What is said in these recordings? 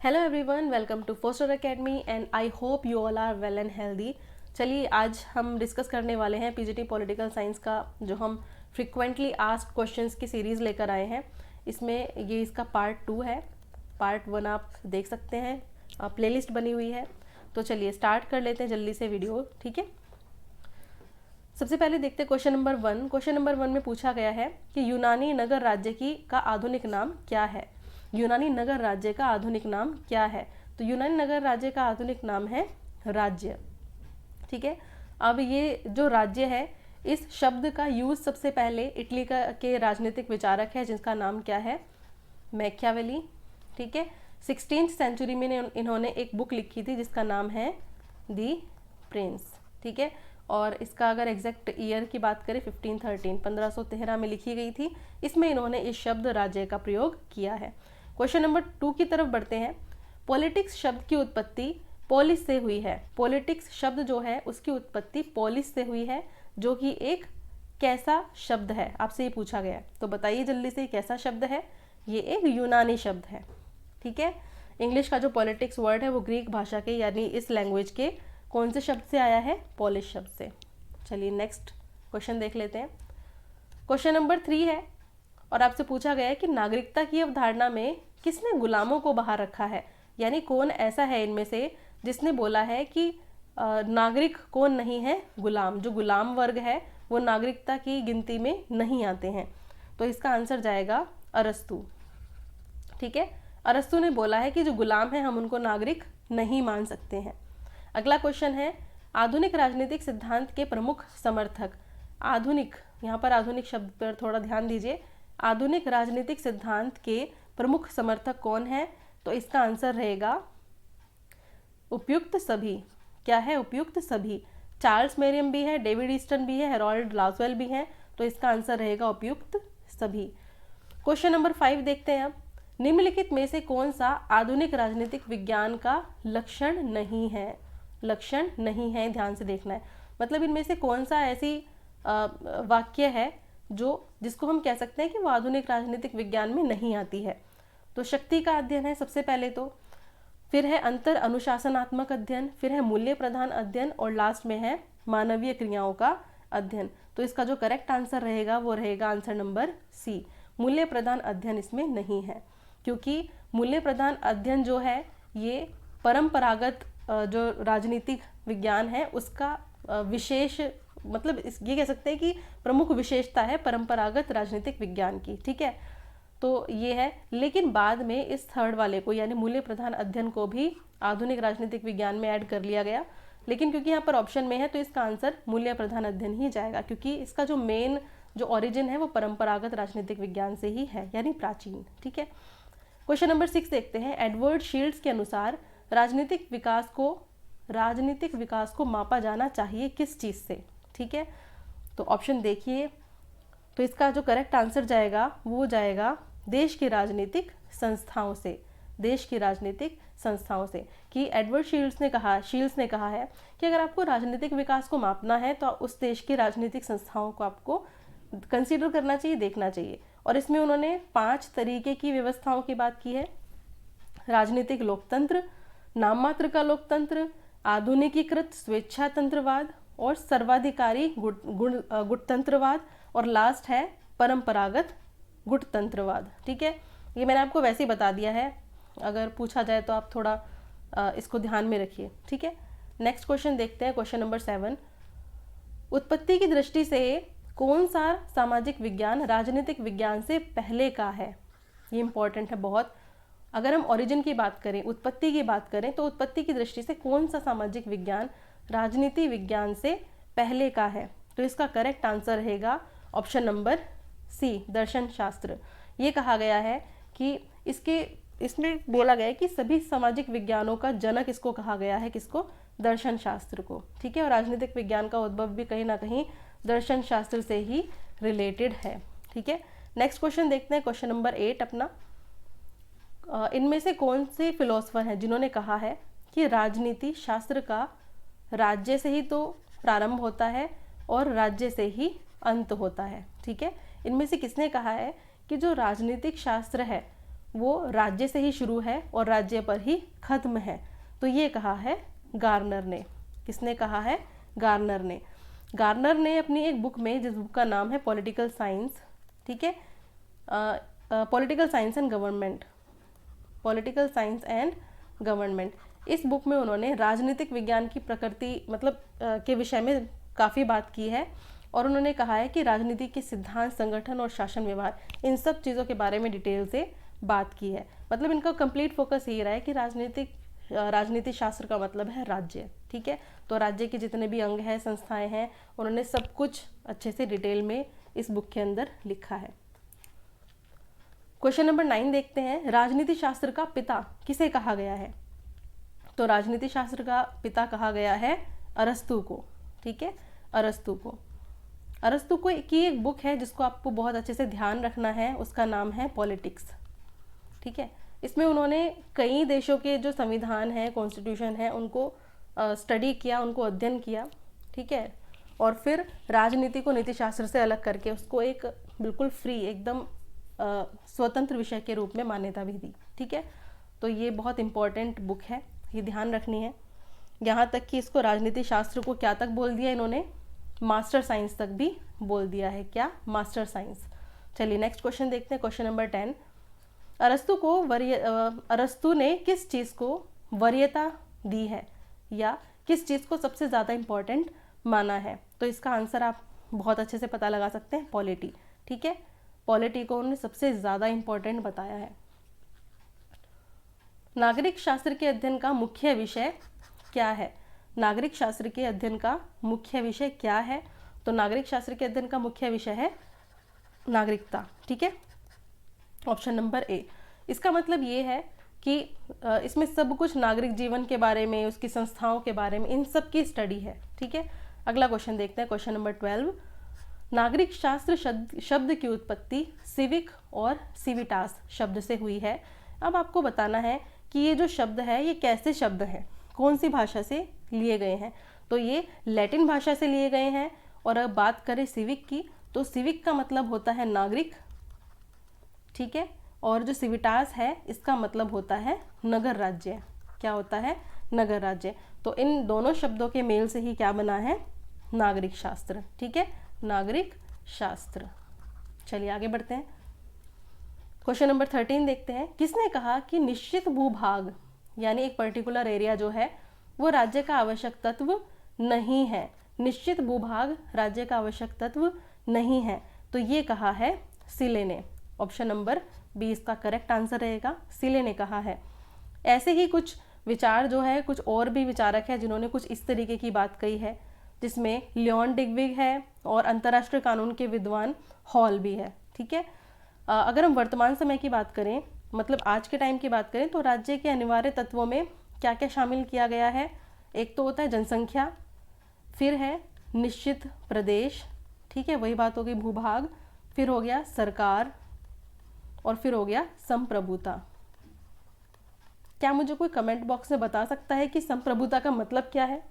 Hello everyone, welcome to Foster Academy and I hope you all are well and healthy. चलिए आज हम discuss करने वाले हैं पीजीटी पॉलिटिकल साइंस का जो हम फ्रिक्वेंटली आस्क्ड क्वेश्चंस की सीरीज़ लेकर आए हैं। इसमें ये इसका पार्ट 2 है। पार्ट 1 आप देख सकते हैं, प्लेलिस्ट बनी हुई है। तो चलिए स्टार्ट कर लेते हैं जल्दी से वीडियो, ठीक है। सबसे पहले देखते हैं क्वेश्चन नंबर 1। क्वेश्चन नंबर 1 में पूछा गया है कि यूनानी नगर राज्य का आधुनिक नाम क्या है। यूनानी नगर राज्य का आधुनिक नाम क्या है? तो यूनानी नगर राज्य का आधुनिक नाम है राज्य, ठीक है। अब ये जो राज्य है, इस शब्द का यूज सबसे पहले इटली के राजनीतिक विचारक है जिसका नाम क्या है, मैकियावेली, ठीक है। 16th सेंचुरी में इन्होंने एक बुक लिखी थी जिसका नाम है दी प्रिंस, ठीक है। और इसका अगर एग्जैक्ट ईयर की बात करें 1513 में लिखी गई थी। इसमें इन्होंने इस शब्द राज्य का प्रयोग किया है। क्वेश्चन नंबर 2 की तरफ बढ़ते हैं। पॉलिटिक्स शब्द की उत्पत्ति पोलिस से हुई है। पॉलिटिक्स शब्द जो है उसकी उत्पत्ति पोलिस से हुई है, जो कि एक कैसा शब्द है, आपसे ये पूछा गया है। तो बताइए जल्दी से, कैसा शब्द है? ये एक यूनानी शब्द है, ठीक है। इंग्लिश का जो पॉलिटिक्स वर्ड है वो ग्रीक भाषा के यानी इस लैंग्वेज के कौन से शब्द से आया है? पोलिश शब्द से। चलिए नेक्स्ट क्वेश्चन देख लेते हैं। क्वेश्चन नंबर 3 है और आपसे पूछा गया है कि नागरिकता की अवधारणा में किसने गुलामों को बाहर रखा है, यानी कौन ऐसा है इनमें से जिसने बोला है कि नागरिक कौन नहीं है? गुलाम। जो गुलाम वर्ग है वो नागरिकता की गिनती में नहीं आते हैं। तो इसका आंसर जाएगा अरस्तु, ठीक है। अरस्तु ने बोला है कि जो गुलाम है हम उनको नागरिक नहीं मान सकते हैं। अगला क्वेश्चन है, आधुनिक राजनीतिक सिद्धांत के प्रमुख समर्थक। आधुनिक, यहाँ पर आधुनिक शब्द पर थोड़ा ध्यान दीजिए। आधुनिक राजनीतिक सिद्धांत के प्रमुख समर्थक कौन है? तो इसका आंसर रहेगा उपयुक्त सभी। क्या है? उपयुक्त सभी। चार्ल्स मेरियम भी है, डेविड ईस्टन भी है, हेरोल्ड लासवेल भी है। तो इसका आंसर रहेगा उपयुक्त सभी। क्वेश्चन नंबर 5 देखते हैं अब। निम्नलिखित में से कौन सा आधुनिक राजनीतिक विज्ञान का लक्षण नहीं है? लक्षण नहीं है, ध्यान से देखना है। मतलब इनमें से कौन सा ऐसी वाक्य है जिसको हम कह सकते हैं कि वो आधुनिक राजनीतिक विज्ञान में नहीं आती है। तो शक्ति का अध्ययन है सबसे पहले, तो फिर है अंतर अनुशासनात्मक अध्ययन, फिर है मूल्य प्रधान अध्ययन और लास्ट में है मानवीय क्रियाओं का अध्ययन। तो इसका जो करेक्ट आंसर रहेगा वो रहेगा आंसर नंबर सी। मूल्य प्रधान अध्ययन इसमें नहीं है, क्योंकि मूल्य प्रधान अध्ययन जो है ये परंपरागत जो राजनीतिक विज्ञान है उसका विशेष, मतलब ये कह सकते हैं कि प्रमुख विशेषता है परंपरागत राजनीतिक विज्ञान की, ठीक है। तो ये है, लेकिन बाद में इस थर्ड वाले को यानी मूल्य प्रधान अध्ययन को भी आधुनिक राजनीतिक विज्ञान में ऐड कर लिया गया। लेकिन क्योंकि यहाँ पर ऑप्शन में है तो इसका आंसर मूल्य प्रधान अध्ययन ही जाएगा, क्योंकि इसका जो मेन जो ओरिजिन है वो परंपरागत राजनीतिक विज्ञान से ही है, यानी प्राचीन, ठीक है। क्वेश्चन नंबर 6 देखते हैं। एडवर्ड शील्ड्स के अनुसार राजनीतिक विकास को मापा जाना चाहिए किस चीज़ से? ठीक है, तो ऑप्शन देखिए। तो इसका जो करेक्ट आंसर जाएगा वो जाएगा देश की राजनीतिक संस्थाओं से। देश की राजनीतिक संस्थाओं से। कि एडवर्ड शील्ड्स ने कहा है कि अगर आपको राजनीतिक विकास को मापना है तो उस देश की राजनीतिक संस्थाओं को आपको कंसीडर करना चाहिए, देखना चाहिए। और इसमें उन्होंने 5 तरीके की व्यवस्थाओं की बात की है। राजनीतिक लोकतंत्र, नाम मात्र का लोकतंत्र, आधुनिकीकृत स्वेच्छातंत्रवाद और सर्वाधिकारी गुटतंत्रवाद और लास्ट है परंपरागत गुटतंत्रवाद, ठीक है। ये मैंने आपको वैसे ही बता दिया है, अगर पूछा जाए तो आप थोड़ा इसको ध्यान में रखिए, ठीक है। नेक्स्ट क्वेश्चन देखते हैं, क्वेश्चन नंबर 7। उत्पत्ति की दृष्टि से कौन सा सामाजिक विज्ञान राजनीतिक विज्ञान से पहले का है? ये इंपॉर्टेंट है बहुत। अगर हम ओरिजिन की बात करें, उत्पत्ति की बात करें, तो उत्पत्ति की दृष्टि से कौन सा सामाजिक विज्ञान राजनीति विज्ञान से पहले का है? तो इसका करेक्ट आंसर रहेगा ऑप्शन नंबर सी, दर्शन शास्त्र। ये कहा गया है कि इसमें बोला गया है कि सभी सामाजिक विज्ञानों का जनक इसको कहा गया है, किसको? दर्शन शास्त्र को, ठीक है। और राजनीतिक विज्ञान का उद्भव भी कहीं ना कहीं दर्शन शास्त्र से ही रिलेटेड है, ठीक है। नेक्स्ट क्वेश्चन देखते हैं, क्वेश्चन नंबर 8 अपना। इनमें से कौन से फिलोसफर हैं जिन्होंने कहा है कि राजनीति शास्त्र का राज्य से ही तो प्रारंभ होता है और राज्य से ही अंत होता है, ठीक है। इनमें से किसने कहा है कि जो राजनीतिक शास्त्र है वो राज्य से ही शुरू है और राज्य पर ही खत्म है। तो ये कहा है गार्नर ने। किसने कहा है? गार्नर ने। गार्नर ने अपनी एक बुक में, जिस बुक का नाम है पॉलिटिकल साइंस, ठीक है, political science and government, political science and government, इस बुक में उन्होंने राजनीतिक विज्ञान की प्रकृति मतलब के विषय में काफ़ी बात की है। और उन्होंने कहा है कि राजनीति के सिद्धांत, संगठन और शासन व्यवहार, इन सब चीज़ों के बारे में डिटेल से बात की है। मतलब इनका कंप्लीट फोकस यही रहा है कि राजनीति शास्त्र का मतलब है राज्य, ठीक है। तो राज्य के जितने भी अंग हैं, संस्थाएं हैं, उन्होंने सब कुछ अच्छे से डिटेल में इस बुक के अंदर लिखा है। क्वेश्चन नंबर 9 देखते हैं। राजनीति शास्त्र का पिता किसे कहा गया है? तो राजनीति शास्त्र का पिता कहा गया है अरस्तु को, ठीक है, अरस्तु को। अरस्तु को की एक बुक है जिसको आपको बहुत अच्छे से ध्यान रखना है, उसका नाम है पॉलिटिक्स, ठीक है। इसमें उन्होंने कई देशों के जो संविधान है, कॉन्स्टिट्यूशन है, उनको स्टडी किया, उनको अध्ययन किया, ठीक है। और फिर राजनीति को नीति शास्त्र से अलग करके उसको एक बिल्कुल फ्री, एकदम स्वतंत्र विषय के रूप में मान्यता भी दी, ठीक है। तो ये बहुत इंपॉर्टेंट बुक है, ये ध्यान रखनी है। यहाँ तक कि इसको राजनीति शास्त्र को क्या तक बोल दिया इन्होंने? मास्टर साइंस तक भी बोल दिया है। क्या? Master science. चलिए नेक्स्ट क्वेश्चन देखते हैं। Question number 10। अरस्तु ने किस चीज़ को वरीयता दी है या किस चीज़ को सबसे ज़्यादा इम्पोर्टेंट माना है? तो इसका आंसर आप बहुत अच्छे से पता लगा सकते हैं, पॉलिटी, ठीक है। पॉलिटी को उन्होंने सबसे ज़्यादा इम्पोर्टेंट बताया है। नागरिक शास्त्र के अध्ययन का मुख्य विषय क्या है? नागरिक शास्त्र के अध्ययन का मुख्य विषय क्या है? तो नागरिक शास्त्र के अध्ययन का मुख्य विषय है नागरिकता, ठीक है, ऑप्शन नंबर ए। इसका मतलब ये है कि इसमें सब कुछ नागरिक जीवन के बारे में, उसकी संस्थाओं के बारे में, इन सब की स्टडी है, ठीक है। अगला क्वेश्चन देखते हैं, क्वेश्चन नंबर 12। नागरिक शास्त्र शब्द की उत्पत्ति सिविक और सिविटास शब्द से हुई है। अब आपको बताना है कि ये जो शब्द है ये कैसे शब्द हैं, कौन सी भाषा से लिए गए हैं। तो ये लैटिन भाषा से लिए गए हैं। और अब बात करें सिविक की, तो सिविक का मतलब होता है नागरिक, ठीक है। और जो सिविटास है इसका मतलब होता है नगर राज्य। क्या होता है? नगर राज्य। तो इन दोनों शब्दों के मेल से ही क्या बना है? नागरिक शास्त्र, ठीक है, नागरिक शास्त्र। चलिए आगे बढ़ते हैं। क्वेश्चन नंबर 13 देखते हैं। किसने कहा कि निश्चित भूभाग यानी एक पर्टिकुलर एरिया जो है वो राज्य का आवश्यक तत्व नहीं है? निश्चित भूभाग राज्य का आवश्यक तत्व नहीं है। तो ये कहा है सिले ने। ऑप्शन नंबर बी इसका करेक्ट आंसर रहेगा, सिले ने कहा है। ऐसे ही कुछ विचार जो है, कुछ और भी विचारक है जिन्होंने कुछ इस तरीके की बात कही है, जिसमें लियोन डिग्विग है और अंतर्राष्ट्रीय कानून के विद्वान हॉल भी है, ठीक है। अगर हम वर्तमान समय की बात करें, मतलब आज के टाइम की बात करें, तो राज्य के अनिवार्य तत्वों में क्या क्या शामिल किया गया है? एक तो होता है जनसंख्या, फिर है निश्चित प्रदेश, ठीक है, वही बात हो गई भूभाग, फिर हो गया सरकार और फिर हो गया संप्रभुता। क्या मुझे कोई कमेंट बॉक्स में बता सकता है कि संप्रभुता का मतलब क्या है?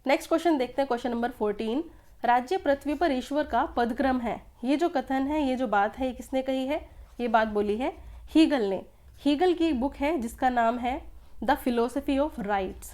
नेक्स्ट क्वेश्चन देखते हैं, क्वेश्चन नंबर 14। राज्य पृथ्वी पर ईश्वर का पदक्रम है। ये जो कथन है, ये जो बात है, ये किसने कही है? ये बात बोली है हीगल ने। हीगल की एक बुक है जिसका नाम है the philosophy of rights,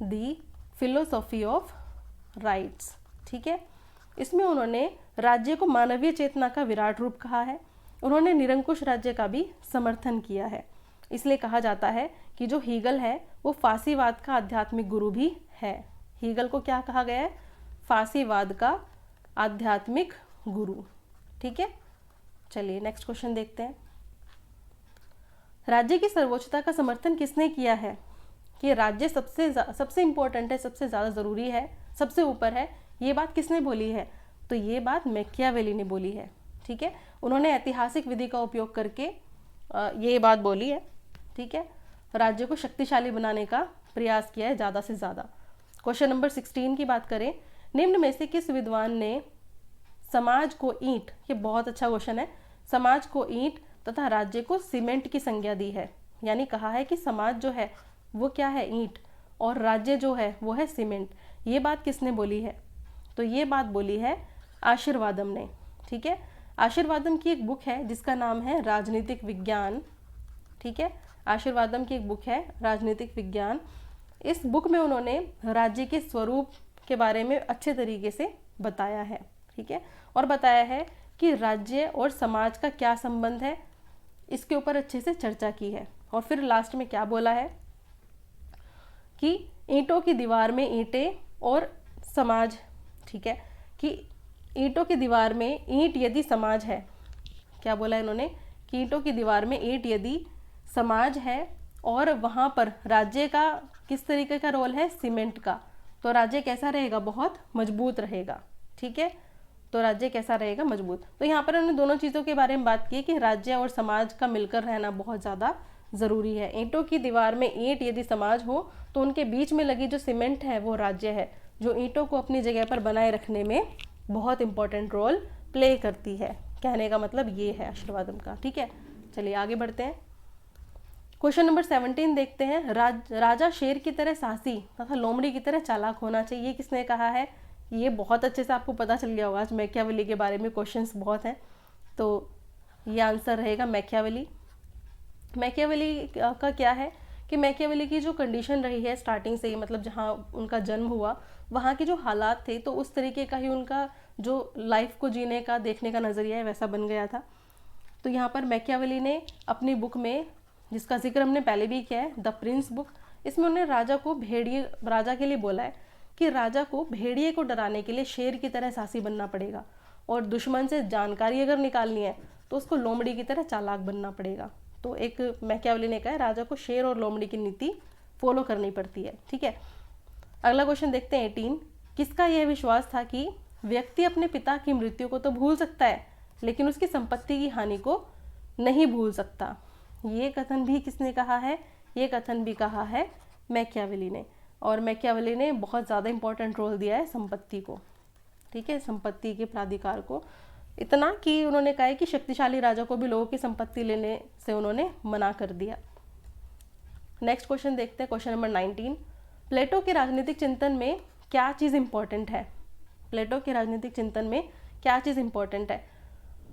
the philosophy of rights, ठीक है। इसमें उन्होंने राज्य को मानवीय चेतना का विराट रूप कहा है। उन्होंने निरंकुश राज्य का भी समर्थन किया है। इसलिए कहा जाता है कि जो हीगल है वो फासीवाद का आध्यात्मिक गुरु भी है। हीगल को क्या कहा गया है? फासीवाद का आध्यात्मिक गुरु, ठीक है। चलिए नेक्स्ट क्वेश्चन देखते हैं। राज्य की सर्वोच्चता का समर्थन किसने किया है? कि राज्य सबसे इम्पोर्टेंट है, सबसे ज़्यादा ज़रूरी है, सबसे ऊपर है, ये बात किसने बोली है? तो ये बात मैकियावेली ने बोली है, ठीक है। उन्होंने ऐतिहासिक विधि का उपयोग करके ये बात बोली है, ठीक है। राज्य को शक्तिशाली बनाने का प्रयास किया है ज़्यादा से ज़्यादा। क्वेश्चन नंबर 16 की बात करें। निम्न में से किस विद्वान ने समाज को ईंट, ये बहुत अच्छा क्वेश्चन है, समाज को ईंट तथा राज्य को सीमेंट की संज्ञा दी है? यानी कहा है कि समाज जो है वो क्या है? ईंट, और राज्य जो है वो है सीमेंट। ये बात किसने बोली है? तो ये बात बोली है आशीर्वादम ने, ठीक है। आशीर्वादम की एक बुक है जिसका नाम है राजनीतिक विज्ञान, ठीक है। आशीर्वादम की एक बुक है राजनीतिक विज्ञान। इस बुक में उन्होंने राज्य के स्वरूप के बारे में अच्छे तरीके से बताया है, ठीक है, और बताया है कि राज्य और समाज का क्या संबंध है, इसके ऊपर अच्छे से चर्चा की है। और फिर लास्ट में क्या बोला है कि ईंटों की दीवार में ईंटें और समाज, ठीक है, कि ईंटों की दीवार में ईंट यदि समाज है, क्या बोला है इन्होंने कि ईंटों की दीवार में ईंट यदि समाज है और वहाँ पर राज्य का किस तरीके का रोल है, सीमेंट का, तो राज्य कैसा रहेगा, बहुत मजबूत रहेगा, ठीक है। तो राज्य कैसा रहेगा, मजबूत। तो यहाँ पर उन्होंने दोनों चीज़ों के बारे में बात की कि राज्य और समाज का मिलकर रहना बहुत ज़्यादा ज़रूरी है। ईंटों की दीवार में ईंट यदि समाज हो तो उनके बीच में लगी जो सीमेंट है वो राज्य है, जो ईंटों को अपनी जगह पर बनाए रखने में बहुत इंपॉर्टेंट रोल प्ले करती है। कहने का मतलब ये है आशीर्वादम का, ठीक है। चलिए आगे बढ़ते हैं। क्वेश्चन नंबर 17 देखते हैं। राजा शेर की तरह साहसी तथा लोमड़ी की तरह चालाक होना चाहिए, ये किसने कहा है? ये बहुत अच्छे से आपको पता चल गया होगा, आज मैकियावेली के बारे में क्वेश्चंस बहुत हैं, तो ये आंसर रहेगा मैकियावेली। मैकियावेली का क्या है कि मैकियावेली की जो कंडीशन रही है स्टार्टिंग से ही, मतलब जहाँ उनका जन्म हुआ वहाँ के जो हालात थे, तो उस तरीके का ही उनका जो लाइफ को जीने का, देखने का नज़रिया है वैसा बन गया था। तो यहाँ पर मैकियावेली ने अपनी बुक में, जिसका जिक्र हमने पहले भी किया है, द प्रिंस बुक, इसमें उन्होंने राजा के लिए बोला है कि राजा को भेड़िए को डराने के लिए शेर की तरह साहसी बनना पड़ेगा, और दुश्मन से जानकारी अगर निकालनी है तो उसको लोमड़ी की तरह चालाक बनना पड़ेगा। तो एक मैकियावेली ने कहा है राजा को शेर और लोमड़ी की नीति फॉलो करनी पड़ती है, ठीक है। अगला क्वेश्चन देखते हैं 18। किसका यह विश्वास था कि व्यक्ति अपने पिता की मृत्यु को तो भूल सकता है लेकिन उसकी संपत्ति की हानि को नहीं भूल सकता? ये कथन भी किसने कहा है? ये कथन भी कहा है मैकियावेली ने, और मैकियावेली ने बहुत ज़्यादा इंपॉर्टेंट रोल दिया है संपत्ति को, ठीक है, संपत्ति के प्राधिकार को, इतना कि उन्होंने कहा है कि शक्तिशाली राजा को भी लोगों की संपत्ति लेने से उन्होंने मना कर दिया। नेक्स्ट क्वेश्चन देखते हैं, क्वेश्चन नंबर 19। प्लेटो के राजनीतिक चिंतन में क्या चीज़ इंपॉर्टेंट है? प्लेटो के राजनीतिक चिंतन में क्या चीज़ इंपॉर्टेंट है?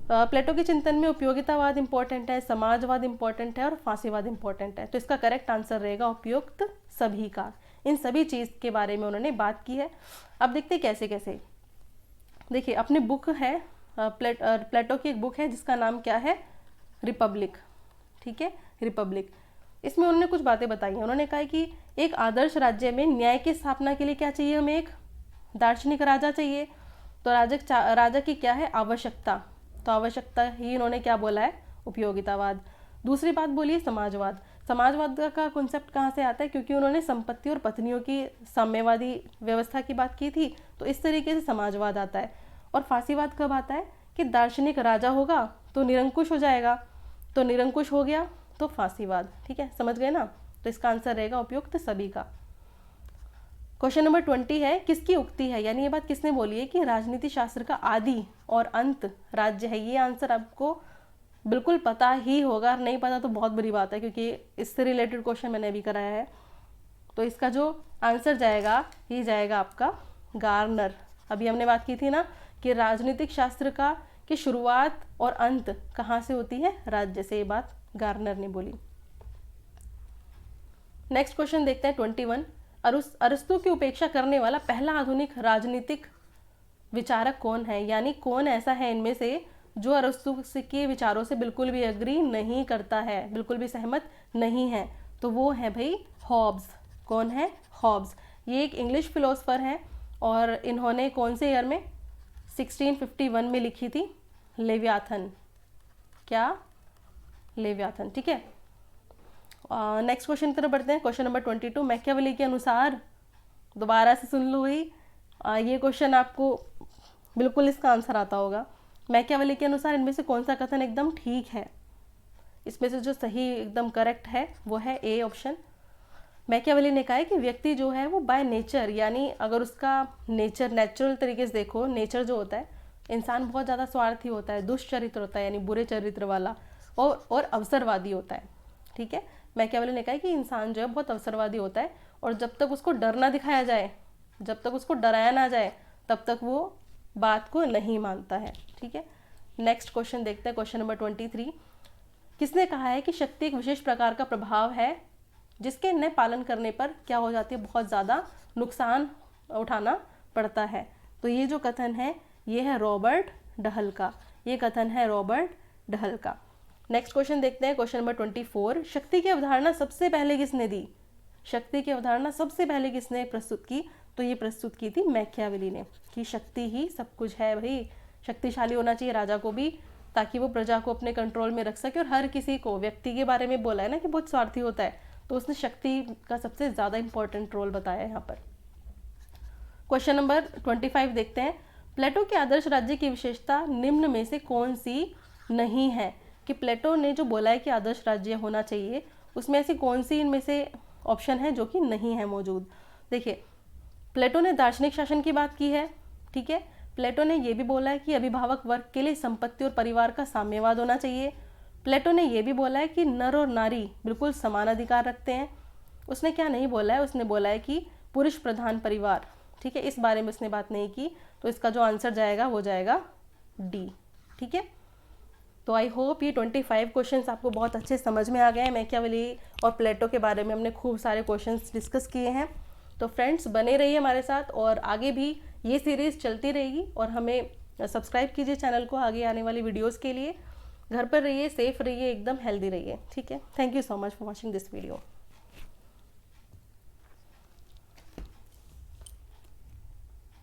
प्लेटो के चिंतन में उपयोगितावाद इंपॉर्टेंट है, समाजवाद इंपॉर्टेंट है और फांसीवाद इंपॉर्टेंट है। तो इसका करेक्ट आंसर रहेगा उपयुक्त सभी का। इन सभी चीज़ के बारे में उन्होंने बात की है। अब देखते हैं कैसे कैसे। देखिए अपनी बुक है, प्लेटो की एक बुक है जिसका नाम क्या है, रिपब्लिक, ठीक है, रिपब्लिक। इसमें उन्होंने कुछ बातें बताई हैं। उन्होंने कहा कि एक आदर्श राज्य में न्याय की स्थापना के लिए क्या चाहिए, हमें एक दार्शनिक राजा चाहिए। तो राजा की क्या है, आवश्यकता, तो आवश्यकता ही इन्होंने क्या बोला है, उपयोगितावाद। दूसरी बात बोली समाजवाद। समाजवाद का कॉन्सेप्ट कहाँ से आता है, क्योंकि उन्होंने संपत्ति और पत्नियों की साम्यवादी व्यवस्था की बात की थी, तो इस तरीके से समाजवाद आता है। और फांसीवाद कब आता है कि दार्शनिक राजा होगा तो निरंकुश हो जाएगा, तो निरंकुश हो गया तो फांसीवाद, ठीक है, समझ गए ना। तो इसका आंसर रहेगा उपयुक्त सभी का। क्वेश्चन नंबर 20 है, किसकी उक्ति है, यानी ये बात किसने बोली है कि राजनीति शास्त्र का आदि और अंत राज्य है? ये आंसर आपको बिल्कुल पता ही होगा, नहीं पता तो बहुत बुरी बात है, क्योंकि इससे रिलेटेड क्वेश्चन मैंने अभी कराया है। तो इसका जो आंसर जाएगा ये जाएगा आपका गार्नर। अभी हमने बात की थी ना कि राजनीतिक शास्त्र का की शुरुआत और अंत कहाँ से होती है, राज्य से। ये बात गार्नर ने बोली। नेक्स्ट क्वेश्चन देखते हैं 21। अरस्तु की उपेक्षा करने वाला पहला आधुनिक राजनीतिक विचारक कौन है, यानी कौन ऐसा है इनमें से जो अरस्तु के विचारों से बिल्कुल भी एग्री नहीं करता है, बिल्कुल भी सहमत नहीं है? तो वो है भाई हॉब्स। कौन है? हॉब्स। ये एक इंग्लिश फिलोसफर हैं और इन्होंने कौन से ईयर में, 1651 में लिखी थी लेवियाथन। क्या? लेवियाथन, ठीक है। नेक्स्ट क्वेश्चन की तरफ बढ़ते हैं, क्वेश्चन नंबर 22। मैकियावेली के अनुसार, दोबारा से सुन लो ही, ये क्वेश्चन आपको बिल्कुल इसका आंसर आता होगा। मैकियावेली के अनुसार इनमें से कौन सा कथन एकदम ठीक है? इसमें से जो सही एकदम करेक्ट है वो है ए ऑप्शन। मैकियावेली ने कहा है कि व्यक्ति जो है वो बाय नेचर, यानी अगर उसका नेचर नेचुरल तरीके से देखो, नेचर जो होता है, इंसान बहुत ज़्यादा स्वार्थी होता है, दुष्चरित्र होता है, यानी बुरे चरित्र वाला, और अवसरवादी होता है, ठीक है। मैकियावेली ने कहा है कि इंसान जो है बहुत अवसरवादी होता है, और जब तक उसको डर ना दिखाया जाए, जब तक उसको डराया ना जाए, तब तक वो बात को नहीं मानता है, ठीक है। नेक्स्ट क्वेश्चन देखते हैं, क्वेश्चन नंबर 23। किसने कहा है कि शक्ति एक विशेष प्रकार का प्रभाव है जिसके न पालन करने पर क्या हो जाती है, बहुत ज़्यादा नुकसान उठाना पड़ता है? तो ये जो कथन है ये है रॉबर्ट डहल का, ये कथन है रॉबर्ट डहल का। नेक्स्ट क्वेश्चन देखते हैं, क्वेश्चन नंबर 24। शक्ति की अवधारणा सबसे पहले किसने दी? शक्ति की अवधारणा सबसे पहले किसने प्रस्तुत की? तो ये प्रस्तुत की थी मैकियावेली ने, कि शक्ति ही सब कुछ है भाई, शक्तिशाली होना चाहिए राजा को भी, ताकि वो प्रजा को अपने कंट्रोल में रख सके। और हर किसी को, व्यक्ति के बारे में बोला है ना कि बहुत स्वार्थी होता है, तो उसने शक्ति का सबसे ज़्यादा इंपॉर्टेंट रोल बताया है यहाँ पर। क्वेश्चन नंबर 25 देखते हैं। प्लेटो के आदर्श राज्य की विशेषता निम्न में से कौन सी नहीं है? कि प्लेटो ने जो बोला है कि आदर्श राज्य होना चाहिए, उसमें ऐसी कौन सी इनमें से ऑप्शन है जो कि नहीं है मौजूद? देखिए, प्लेटो ने दार्शनिक शासन की बात की है, ठीक है। प्लेटो ने ये भी बोला है कि अभिभावक वर्ग के लिए संपत्ति और परिवार का साम्यवाद होना चाहिए। प्लेटो ने ये भी बोला है कि नर और नारी बिल्कुल समान अधिकार रखते हैं। उसने क्या नहीं बोला है? उसने बोला है कि पुरुष प्रधान परिवार, ठीक है, इस बारे में उसने बात नहीं की। तो इसका जो आंसर जाएगा वो जाएगा डी, ठीक है। तो आई होप ये 25 क्वेश्चंस आपको बहुत अच्छे समझ में आ गए हैं। मैकियावेली और प्लेटो के बारे में हमने खूब सारे क्वेश्चंस डिस्कस किए हैं। तो फ्रेंड्स, बने रहिए हमारे साथ और आगे भी ये सीरीज़ चलती रहेगी। और हमें सब्सक्राइब कीजिए चैनल को आगे आने वाली वीडियोज़ के लिए। घर पर रहिए, सेफ रहिए, एकदम हेल्दी रहिए, ठीक है। Thank you so much for watching this video.